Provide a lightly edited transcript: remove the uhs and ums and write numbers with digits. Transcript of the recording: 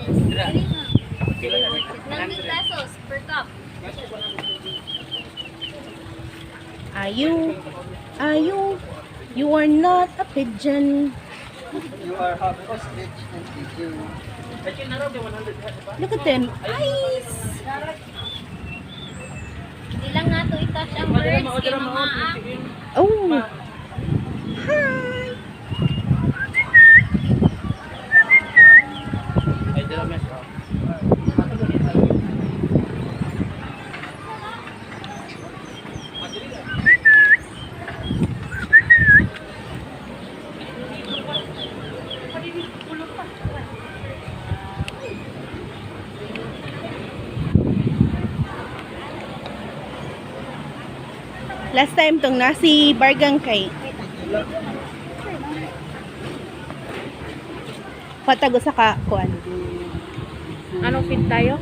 90 pesos per cup. You are not a pigeon. You are half ostrich and pigeon. Look at them. Eyes. Hindi lang nato i-touch ang birds kay mga Oh. Hi. Last time tong nasi bargang kay patago sa kuan. Anong feed tayo?